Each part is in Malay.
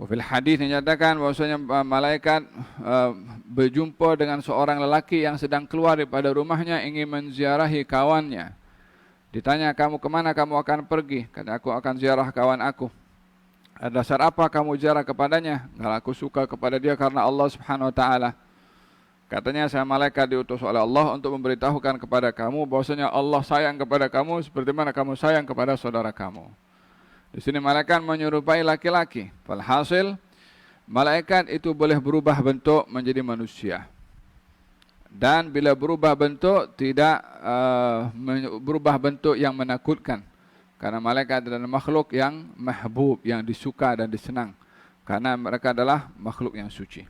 Fil hadis dinyatakan bahwasanya malaikat berjumpa dengan seorang lelaki yang sedang keluar daripada rumahnya ingin menziarahi kawannya. Ditanya, kamu kemana kamu akan pergi? Kata, aku akan ziarah kawan aku. Ada dasar apa kamu ziarah kepadanya? Kalau aku suka kepada dia karena Allah Subhanahu Wa Taala. Katanya, saya malaikat diutus oleh Allah untuk memberitahukan kepada kamu bahwasanya Allah sayang kepada kamu seperti mana kamu sayang kepada saudara kamu. Di sini malaikat menyerupai laki-laki. Walhasil, malaikat itu boleh berubah bentuk menjadi manusia. Dan bila berubah bentuk, tidak berubah bentuk yang menakutkan. Karena malaikat adalah makhluk yang mahbub, yang disuka dan disenang. Karena mereka adalah makhluk yang suci.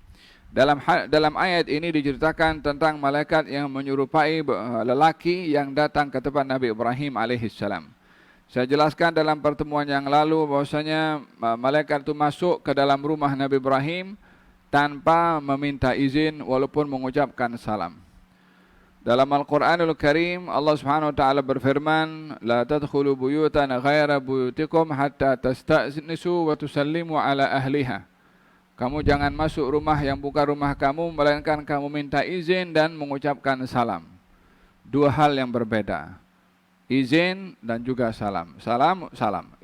Dalam ayat ini diceritakan tentang malaikat yang menyerupai lelaki yang datang ke tempat Nabi Ibrahim alaihissalam. Saya jelaskan dalam pertemuan yang lalu bahwasanya malaikat itu masuk ke dalam rumah Nabi Ibrahim tanpa meminta izin walaupun mengucapkan salam. Dalam Al-Quranul Karim Allah Subhanahu wa taala berfirman, "La tadkhulu buyutan ghaira buyutikum hatta tasta'nisu wa tusallimu ala ahliha." Kamu jangan masuk rumah yang bukan rumah kamu melainkan kamu minta izin dan mengucapkan salam. Dua hal yang berbeda. Izin dan juga salam. Salam.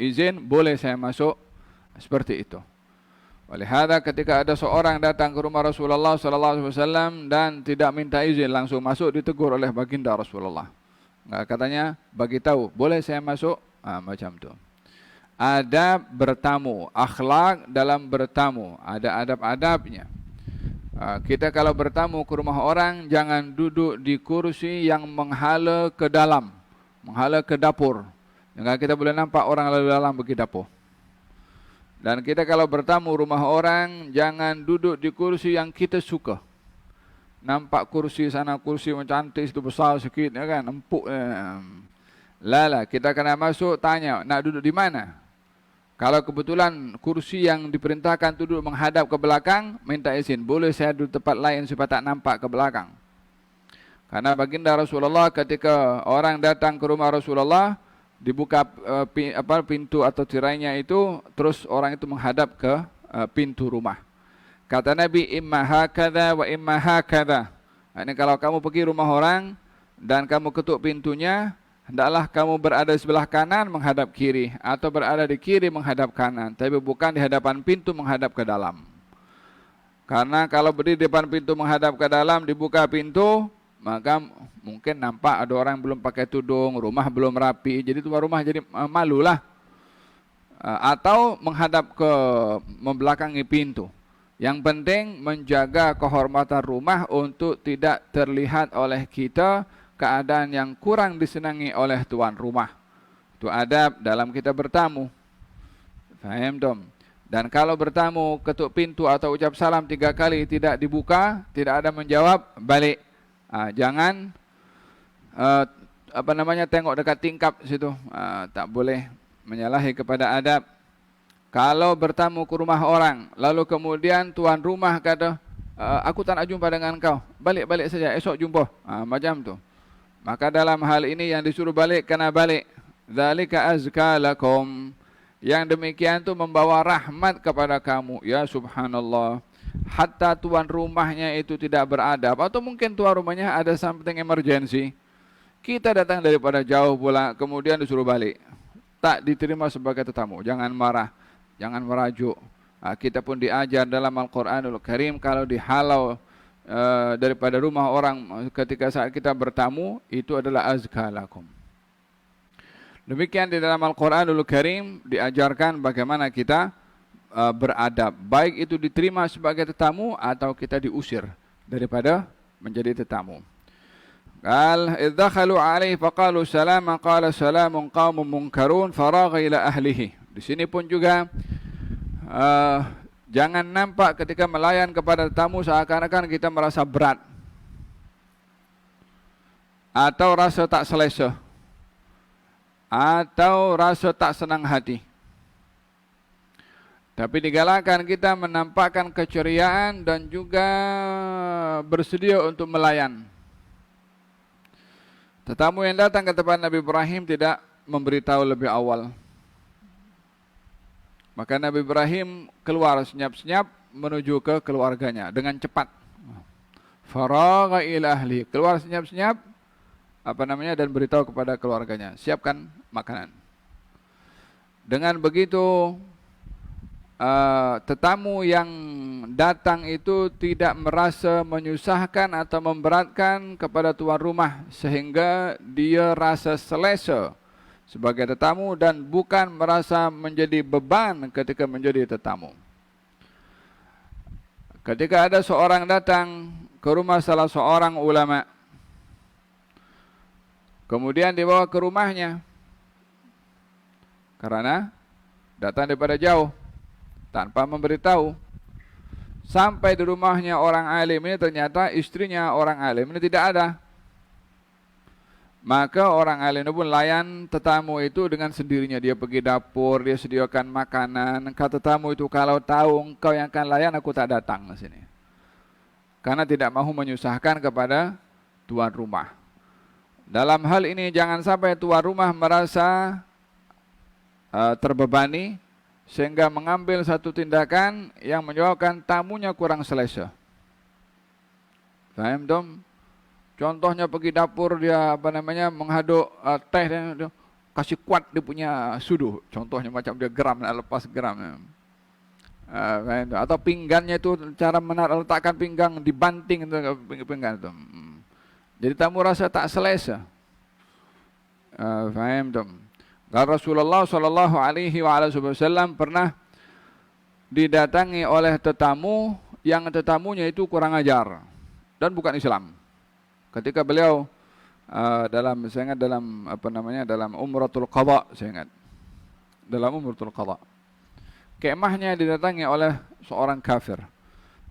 Izin, boleh saya masuk, seperti itu. Walihada ketika ada seorang datang ke rumah Rasulullah SAW dan tidak minta izin langsung masuk, ditegur oleh baginda Rasulullah. Katanya, bagi tahu, boleh saya masuk? Macam tu. Adab bertamu, akhlak dalam bertamu, ada adab-adabnya. Kita kalau bertamu ke rumah orang, jangan duduk di kursi yang menghala ke dalam, menghala ke dapur. Jangan kita boleh nampak orang lalu dalam pergi dapur. Dan kita kalau bertamu rumah orang, jangan duduk di kursi yang kita suka. Nampak kursi sana, kursi yang cantik, itu besar sikit, ya kan, empuk. Lala, kita kena masuk, tanya, nak duduk di mana? Kalau kebetulan kursi yang diperintahkan duduk menghadap ke belakang, minta izin. Boleh saya duduk tempat lain supaya tak nampak ke belakang. Karena baginda Rasulullah ketika orang datang ke rumah Rasulullah, dibuka pintu atau tirainya itu, terus orang itu menghadap ke pintu rumah. Kata Nabi, imma hakadha wa imma hakadha. Ini kalau kamu pergi rumah orang dan kamu ketuk pintunya, hendaklah kamu berada di sebelah kanan menghadap kiri atau berada di kiri menghadap kanan, tapi bukan di hadapan pintu menghadap ke dalam. Karena kalau berdiri di depan pintu menghadap ke dalam, dibuka pintu, maka mungkin nampak ada orang belum pakai tudung, rumah belum rapi, jadi tuan rumah jadi malulah. Atau menghadap ke membelakangi pintu. Yang penting menjaga kehormatan rumah untuk tidak terlihat oleh kita keadaan yang kurang disenangi oleh tuan rumah. Itu adab dalam kita bertamu. Faham dong? Dan kalau bertamu, ketuk pintu atau ucap salam 3 kali tidak dibuka, tidak ada menjawab, balik. Jangan tengok dekat tingkap situ. Tak boleh menyalahi kepada adab. Kalau bertamu ke rumah orang, lalu kemudian tuan rumah kata, aku tak nak jumpa dengan kau, balik-balik saja, esok jumpa. Macam tu. Maka dalam hal ini yang disuruh balik, kena balik. Dzalika azka lakum. Yang demikian tu membawa rahmat kepada kamu. Ya subhanallah. Hatta tuan rumahnya itu tidak beradab. Atau mungkin tuan rumahnya ada something emergency. Kita datang daripada jauh pula, kemudian disuruh balik. Tak diterima sebagai tetamu. Jangan marah. Jangan merajuk. Kita pun diajar dalam Al-Quranul Karim, kalau dihalau daripada rumah orang ketika saat kita bertamu, itu adalah azka lakum. Demikian di dalam Al-Quranul Karim diajarkan bagaimana kita beradab, baik itu diterima sebagai tetamu atau kita diusir daripada menjadi tetamu. Qal idzakhalu alaihi faqalu salama qala salamun qaumun munkarun faragha ila ahlihi. Di sini pun juga jangan nampak ketika melayan kepada tamu seakan-akan kita merasa berat atau rasa tak selesa atau rasa tak senang hati. Tapi digalakkan kita menampakkan keceriaan dan juga bersedia untuk melayan. Tetamu yang datang ke tempat Nabi Ibrahim tidak memberitahu lebih awal. Maka Nabi Ibrahim keluar senyap-senyap menuju ke keluarganya dengan cepat. Faragha ila ahli, keluar senyap-senyap dan beritahu kepada keluarganya, siapkan makanan. Dengan begitu tetamu yang datang itu tidak merasa menyusahkan atau memberatkan kepada tuan rumah sehingga dia rasa selesa sebagai tetamu dan bukan merasa menjadi beban ketika menjadi tetamu. Ketika ada seorang datang ke rumah salah seorang ulama, kemudian dibawa ke rumahnya karena datang daripada jauh tanpa memberitahu. Sampai di rumahnya orang alim ini, ternyata istrinya orang alim ini tidak ada. Maka orang alim itu pun layan tetamu itu dengan sendirinya. Dia pergi dapur, dia sediakan makanan. Kata tetamu itu, kalau tahu engkau yang akan layan, aku tak datang ke sini. Karena tidak mahu menyusahkan kepada tuan rumah. Dalam hal ini jangan sampai tuan rumah merasa terbebani sehingga mengambil satu tindakan yang menyebabkan tamunya kurang selesa. Faham dong? Contohnya pergi dapur, dia menghaduk teh dan kasih kuat dia punya sudu. Contohnya macam dia geram, nak lepas geram. Atau pinggannya itu cara letakkan pinggang dibanting pinggan itu. Jadi tamu rasa tak selesa. Faham dong? Kalau Rasulullah sallallahu alaihi wasallam pernah didatangi oleh tetamu yang tetamunya itu kurang ajar dan bukan Islam. Ketika beliau saya ingat dalam Umratul Qadha, saya ingat. Dalam Umratul Qadha. Kemahnya didatangi oleh seorang kafir.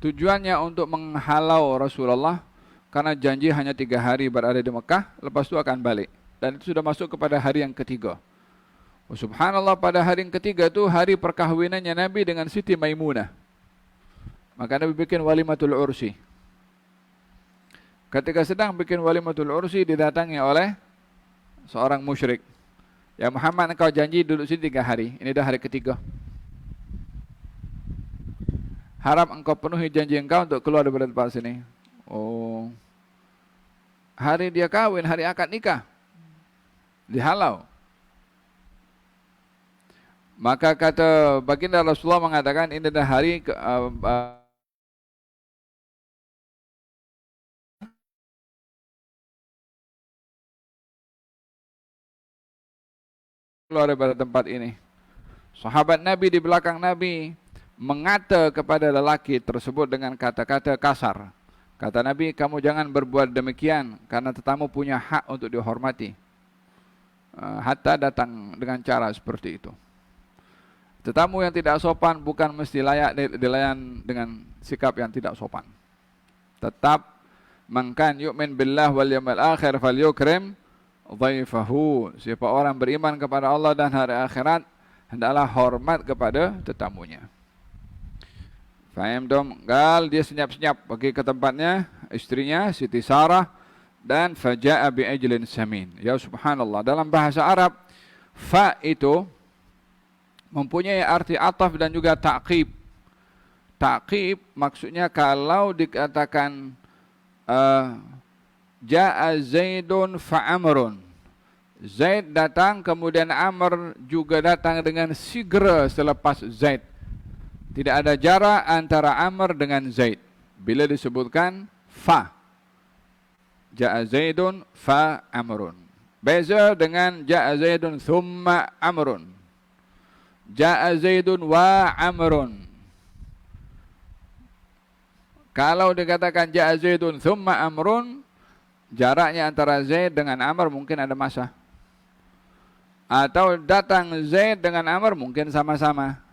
Tujuannya untuk menghalau Rasulullah karena janji hanya 3 hari berada di Mekah, lepas itu akan balik. Dan itu sudah masuk kepada hari yang ketiga. Subhanallah, pada hari yang ketiga itu hari perkahwinannya Nabi dengan Siti Maimunah. Maka Nabi bikin walimatul ursi. Ketika sedang bikin walimatul ursi, didatangi oleh seorang musyrik. Ya Muhammad, engkau janji duduk sini 3 hari. Ini dah hari ketiga. Harap engkau penuhi janji engkau untuk keluar dari tempat sini. Oh, hari dia kawin, hari akad nikah, dihalau. Maka kata baginda Rasulullah mengatakan, ini adalah hari keluar dari tempat ini. Sahabat Nabi di belakang Nabi mengata kepada lelaki tersebut dengan kata-kata kasar. Kata Nabi, kamu jangan berbuat demikian karena tetamu punya hak untuk dihormati. Hatta datang dengan cara seperti itu. Tetamu yang tidak sopan bukan mesti layak dilayan dengan sikap yang tidak sopan. Tetap man kan yu'min billah wal yawmil akhir falyukrim dhaifahu. Siapa orang beriman kepada Allah dan hari akhirat, hendaklah hormat kepada tetamunya. Faham dong? Gal dia senyap-senyap pergi ke tempatnya istrinya Siti Sarah dan faja'a bi ajlin samin. Ya subhanallah, dalam bahasa Arab fa itu mempunyai arti ataf dan juga ta'qib. Ta'qib maksudnya kalau dikatakan ja'a Zaidun fa'amrun. Zaid datang, kemudian Amr juga datang dengan segera selepas Zaid. Tidak ada jarak antara Amr dengan Zaid. Bila disebutkan fa. Ja'a Zaidun fa'amrun. Beza dengan ja'a Zaidun thumma Amrun. Ja'a Zaidun wa Amrun. Kalau dikatakan ja'a Zaidun thumma Amrun, jaraknya antara Zaid dengan Amr mungkin ada masa. Atau datang Zaid dengan Amr mungkin sama-sama.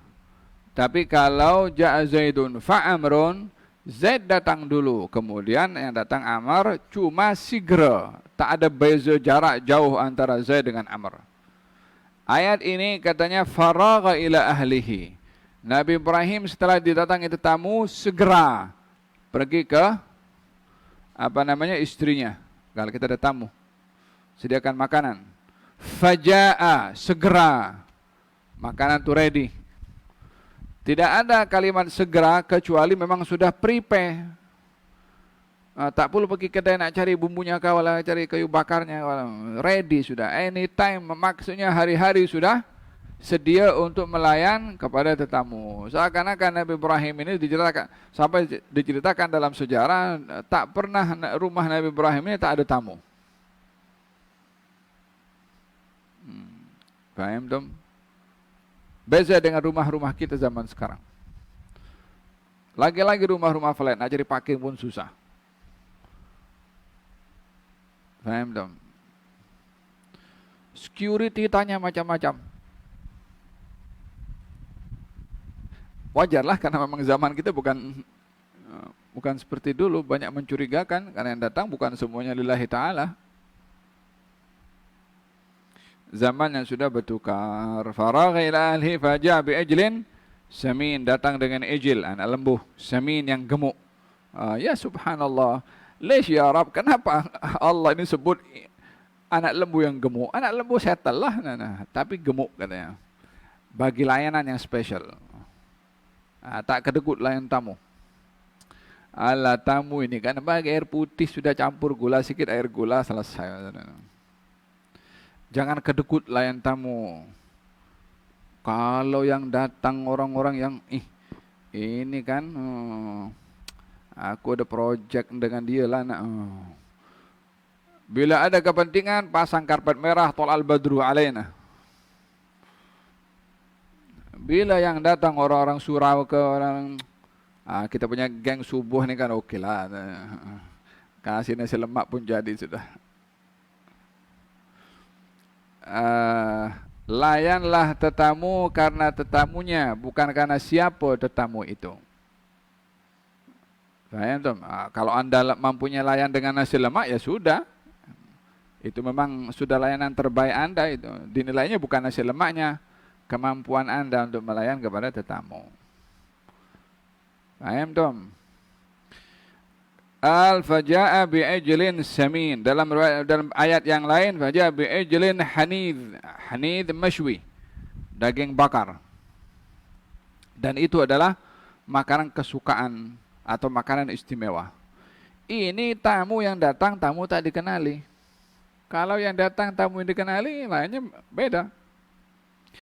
Tapi kalau ja'a Zaidun fa Amrun, Zaid datang dulu, kemudian yang datang Amr cuma segera. Tak ada beza jarak jauh antara Zaid dengan Amr. Ayat ini katanya faragha ila ahlihi. Nabi Ibrahim setelah didatangi tetamu segera pergi ke istrinya. Kalau kita ada tamu, sediakan makanan. Faja'a, segera makanan itu ready. Tidak ada kalimat segera kecuali memang sudah prepare. Tak perlu pergi kedai nak cari bumbunya kau lah, cari kayu bakarnya, ready sudah. Anytime, maksudnya hari-hari sudah sedia untuk melayan kepada tetamu. Seakan-akan Nabi Ibrahim ini diceritakan, sampai diceritakan dalam sejarah, tak pernah rumah Nabi Ibrahim ini tak ada tamu. Paham dong? Beza dengan rumah-rumah kita zaman sekarang. Lagi-lagi rumah-rumah flat, nak cari parking pun susah. Paham dong? Security tanya macam-macam. Wajarlah karena memang zaman kita bukan seperti dulu, banyak mencurigakan karena yang datang bukan semuanya lillahi ta'ala. Zaman yang sudah bertukar. Faragha ila ahlihi faja'a bi ajlin samin, datang dengan ijil, anak lembu samin yang gemuk. Ya subhanallah. Lesh ya Rab, kenapa Allah ini sebut anak lembu yang gemuk? Anak lembu settle lah, tapi gemuk katanya. Bagi layanan yang spesial. Tak kedegut layan tamu. Alah tamu ini kan bagi air putih sudah campur gula sikit, air gula selesai. Jangan kedegut layan tamu. Kalau yang datang orang-orang yang ini kan aku ada project dengan dia lah nak. Bila ada kepentingan pasang karpet merah tol al-badru alaina. Bila yang datang orang-orang surau ke orang kita punya geng subuh ni kan okey lah. Kasih nasi lemak pun jadi sudah. Layanlah tetamu karena tetamunya, bukan karena siapa tetamu itu. Kalau anda mampunya layan dengan nasi lemak ya sudah. Itu memang sudah layanan terbaik anda itu. Dinilainya bukan nasi lemaknya, kemampuan anda untuk melayan kepada tetamu. Paham tom? Al-faja'a bi'ajlin samin. Dalam ayat yang lain, faja'a bi'ajlin hanid. Hanid mashwi, daging bakar. Dan itu adalah makanan kesukaan atau makanan istimewa. Ini tamu yang datang, tamu tak dikenali. Kalau yang datang tamu yang dikenali, lainnya beda.